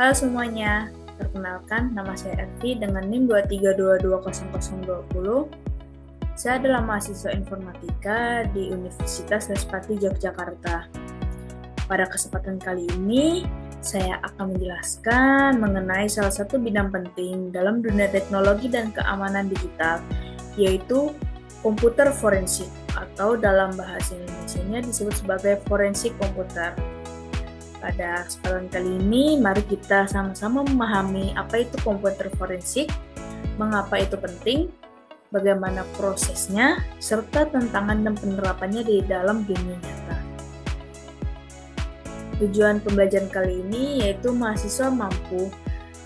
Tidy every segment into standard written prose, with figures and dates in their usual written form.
Halo semuanya, perkenalkan nama saya Ervi dengan NIM 23220020. Saya adalah mahasiswa informatika di Universitas Respati Yogyakarta. Pada kesempatan kali ini, saya akan menjelaskan mengenai salah satu bidang penting dalam dunia teknologi dan keamanan digital, yaitu komputer forensik atau dalam bahasa Indonesianya disebut sebagai forensik komputer. Pada kesempatan kali ini, mari kita sama-sama memahami apa itu komputer forensik, mengapa itu penting, bagaimana prosesnya, serta tantangan dan penerapannya di dalam dunia nyata. Tujuan pembelajaran kali ini yaitu mahasiswa mampu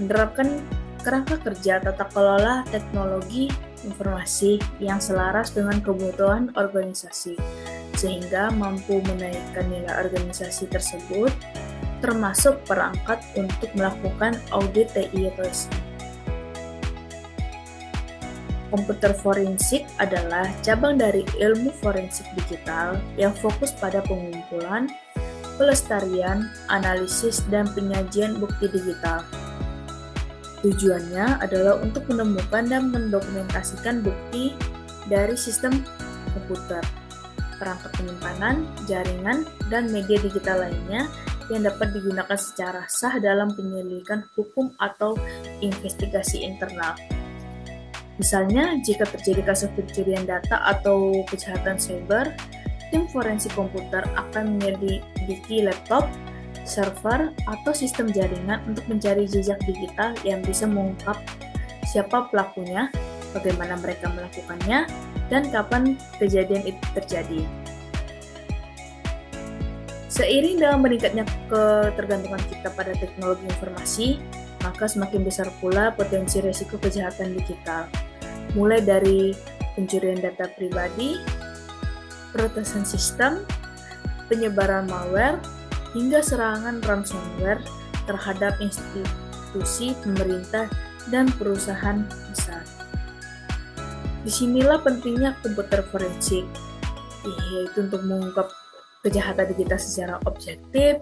menerapkan kerangka kerja tata kelola teknologi informasi yang selaras dengan kebutuhan organisasi, sehingga mampu menaikkan nilai organisasi tersebut, termasuk perangkat untuk melakukan audit TI atau SI. Komputer forensik adalah cabang dari ilmu forensik digital yang fokus pada pengumpulan, pelestarian, analisis, dan penyajian bukti digital. Tujuannya adalah untuk menemukan dan mendokumentasikan bukti dari sistem komputer, perangkat penyimpanan, jaringan, dan media digital lainnya yang dapat digunakan secara sah dalam penyelidikan hukum atau investigasi internal. Misalnya, jika terjadi kasus pencurian data atau kejahatan cyber, tim forensik komputer akan menyelidiki laptop, server, atau sistem jaringan untuk mencari jejak digital yang bisa mengungkap siapa pelakunya, bagaimana mereka melakukannya, dan kapan kejadian itu terjadi. Seiring dengan meningkatnya ketergantungan kita pada teknologi informasi, maka semakin besar pula potensi risiko kejahatan digital, mulai dari pencurian data pribadi, peretasan sistem, penyebaran malware, hingga serangan ransomware terhadap institusi pemerintah dan perusahaan besar. Disinilah pentingnya komputer forensik, yaitu untuk mengungkap kejahatan digital secara objektif,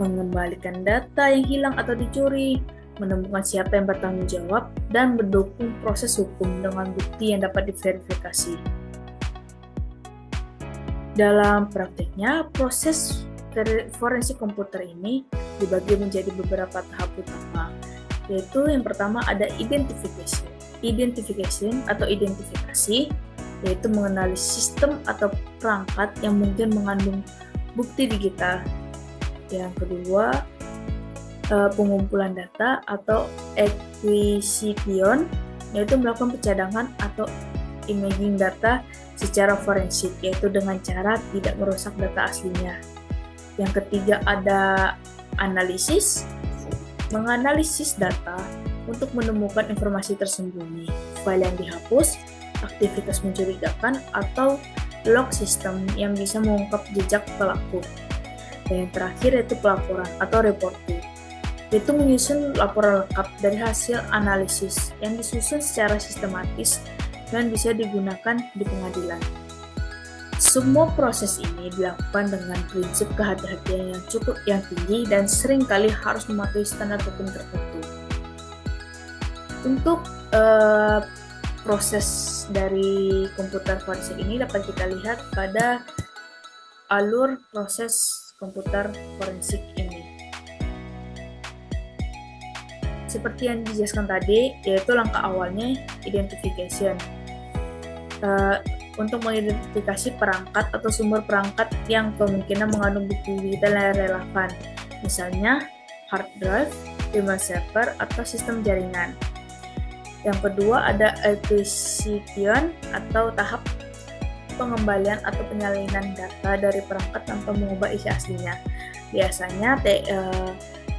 mengembalikan data yang hilang atau dicuri, menemukan siapa yang bertanggung jawab, dan mendukung proses hukum dengan bukti yang dapat diverifikasi. Dalam praktiknya, proses forensik komputer ini dibagi menjadi beberapa tahap utama, yaitu yang pertama ada identification atau identifikasi, yaitu mengenali sistem atau perangkat yang mungkin mengandung bukti digital. Yang kedua, pengumpulan data atau acquisition, yaitu melakukan pencadangan atau imaging data secara forensik, yaitu dengan cara tidak merusak data aslinya. Yang ketiga ada analisis, menganalisis data untuk menemukan informasi tersembunyi, file yang dihapus, aktivitas mencurigakan, atau log sistem yang bisa mengungkap jejak pelaku. Dan yang terakhir yaitu pelaporan atau reporting, yaitu menyusun laporan lengkap dari hasil analisis yang disusun secara sistematis dan bisa digunakan di pengadilan. Semua proses ini dilakukan dengan prinsip kehati-hatian yang tinggi dan seringkali harus mematuhi standar hukum tertentu. Untuk proses dari komputer forensik ini dapat kita lihat pada alur proses komputer forensik ini. Seperti yang dijelaskan tadi, yaitu langkah awalnya identification. Untuk mengidentifikasi perangkat atau sumber perangkat yang kemungkinan mengandung bukti digital yang relevan, misalnya hard drive, email server, atau sistem jaringan. Yang kedua ada acquisition atau tahap pengembalian atau penyalinan data dari perangkat tanpa mengubah isi aslinya. Biasanya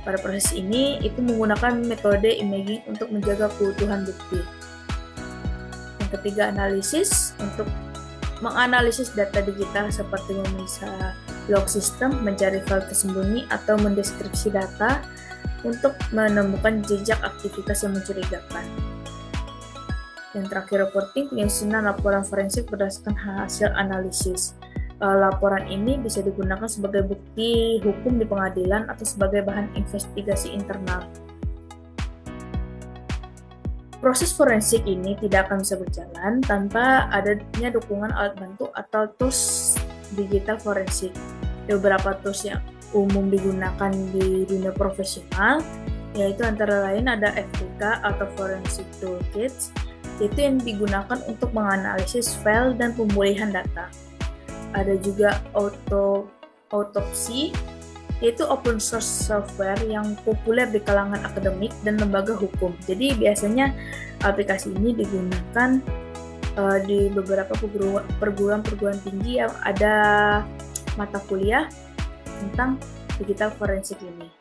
pada proses ini itu menggunakan metode imaging untuk menjaga keutuhan bukti. Yang ketiga analisis, untuk menganalisis data digital seperti memisah log sistem, mencari file tersembunyi, atau mendeskripsi data untuk menemukan jejak aktivitas yang mencurigakan. Yang terakhir reporting, penyusunan laporan forensik berdasarkan hasil analisis. Laporan ini bisa digunakan sebagai bukti hukum di pengadilan atau sebagai bahan investigasi internal. Proses forensik ini tidak akan bisa berjalan tanpa adanya dukungan alat bantu atau tools digital forensik. Beberapa tools yang umum digunakan di dunia profesional, yaitu antara lain ada FTK atau Forensic Toolkits, itu yang digunakan untuk menganalisis file dan pemulihan data. Ada juga Autopsy, yaitu open source software yang populer di kalangan akademik dan lembaga hukum. Jadi biasanya aplikasi ini digunakan di beberapa perguruan tinggi yang ada mata kuliah tentang digital forensik ini.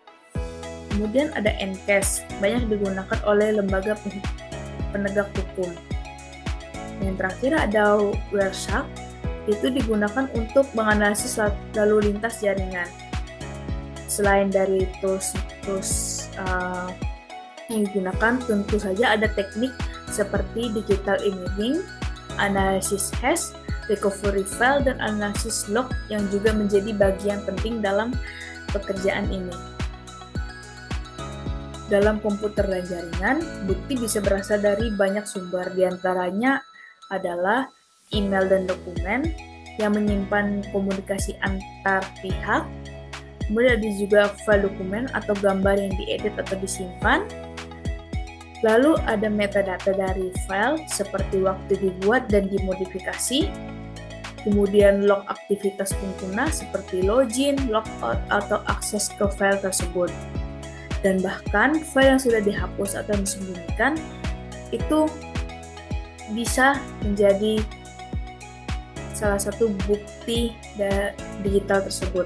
Kemudian ada Ncase, banyak digunakan oleh lembaga penegak hukum. Yang terakhir ada Wireshark, itu digunakan untuk menganalisis lalu lintas jaringan. Selain dari tools yang digunakan, tentu saja ada teknik seperti digital imaging, analisis hash, recovery file, dan analisis log yang juga menjadi bagian penting dalam pekerjaan ini. Dalam komputer dan jaringan, bukti bisa berasal dari banyak sumber, diantaranya adalah email dan dokumen yang menyimpan komunikasi antar pihak. Kemudian ada juga file dokumen atau gambar yang diedit atau disimpan. Lalu ada metadata dari file seperti waktu dibuat dan dimodifikasi. Kemudian log aktivitas pengguna seperti login, logout, atau akses ke file tersebut. Dan bahkan file yang sudah dihapus atau disembunyikan itu bisa menjadi salah satu bukti digital tersebut.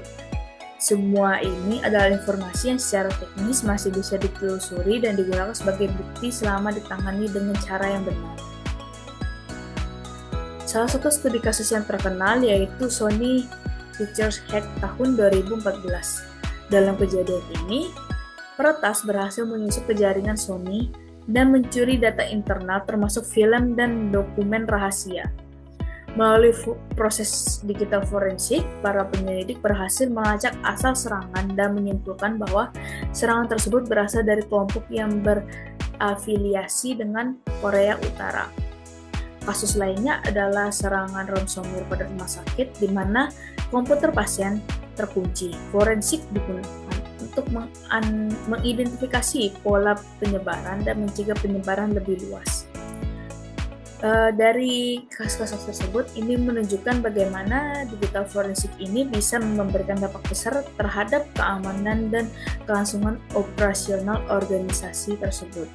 Semua ini adalah informasi yang secara teknis masih bisa ditelusuri dan digunakan sebagai bukti selama ditangani dengan cara yang benar. Salah satu studi kasus yang terkenal yaitu Sony Pictures Hack tahun 2014. Dalam kejadian ini, peretas berhasil menyusup ke jaringan Sony dan mencuri data internal termasuk film dan dokumen rahasia. Melalui proses digital forensik, para penyelidik berhasil melacak asal serangan dan menyimpulkan bahwa serangan tersebut berasal dari kelompok yang berafiliasi dengan Korea Utara. Kasus lainnya adalah serangan ransomware pada rumah sakit di mana komputer pasien terkunci. Forensik digunakan untuk mengidentifikasi pola penyebaran dan mencegah penyebaran lebih luas. Dari kasus-kasus tersebut, ini menunjukkan bagaimana digital forensik ini bisa memberikan dampak besar terhadap keamanan dan kelangsungan operasional organisasi tersebut.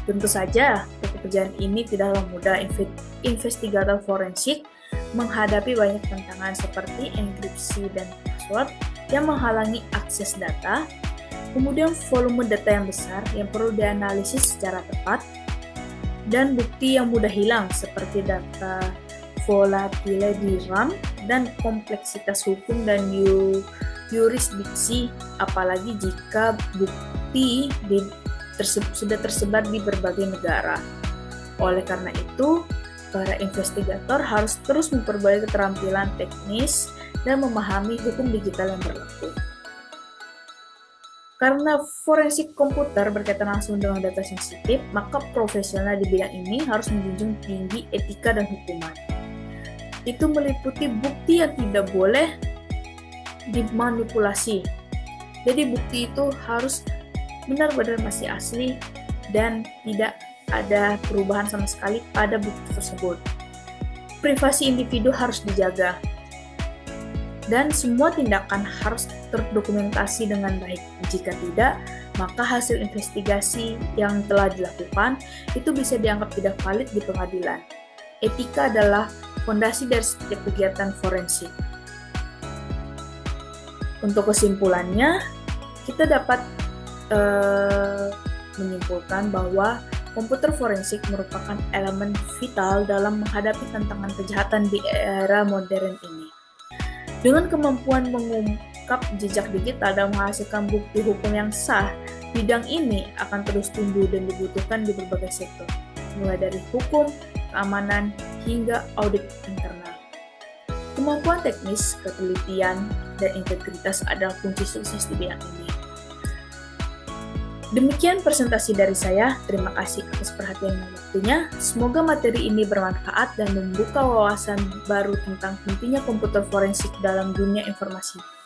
Tentu saja, pekerjaan ini tidaklah mudah. Investigator forensik menghadapi banyak tantangan seperti enkripsi dan password yang menghalangi akses data, kemudian volume data yang besar yang perlu dianalisis secara tepat, dan bukti yang mudah hilang seperti data volatile di RAM dan kompleksitas hukum dan yurisdiksi, apalagi jika bukti sudah tersebar di berbagai negara. Oleh karena itu, para investigator harus terus memperbaiki keterampilan teknis dan memahami hukum digital yang berlaku. Karena forensik komputer berkaitan langsung dengan data sensitif, maka profesional di bidang ini harus menjunjung tinggi etika dan hukuman. Itu meliputi bukti yang tidak boleh dimanipulasi. Jadi bukti itu harus benar-benar masih asli dan tidak ada perubahan sama sekali pada bukti tersebut. Privasi individu harus dijaga. Dan semua tindakan harus terdokumentasi dengan baik. Jika tidak, maka hasil investigasi yang telah dilakukan itu bisa dianggap tidak valid di pengadilan. Etika adalah fondasi dari setiap kegiatan forensik. Untuk kesimpulannya, kita dapat menyimpulkan bahwa komputer forensik merupakan elemen vital dalam menghadapi tantangan kejahatan di era modern ini. Dengan kemampuan mengungkap jejak digital dan menghasilkan bukti hukum yang sah, bidang ini akan terus tumbuh dan dibutuhkan di berbagai sektor, mulai dari hukum, keamanan, hingga audit internal. Kemampuan teknis, ketelitian, dan integritas adalah kunci sukses di bidang ini. Demikian presentasi dari saya. Terima kasih atas perhatian dan waktunya. Semoga materi ini bermanfaat dan membuka wawasan baru tentang pentingnya komputer forensik dalam dunia informasi.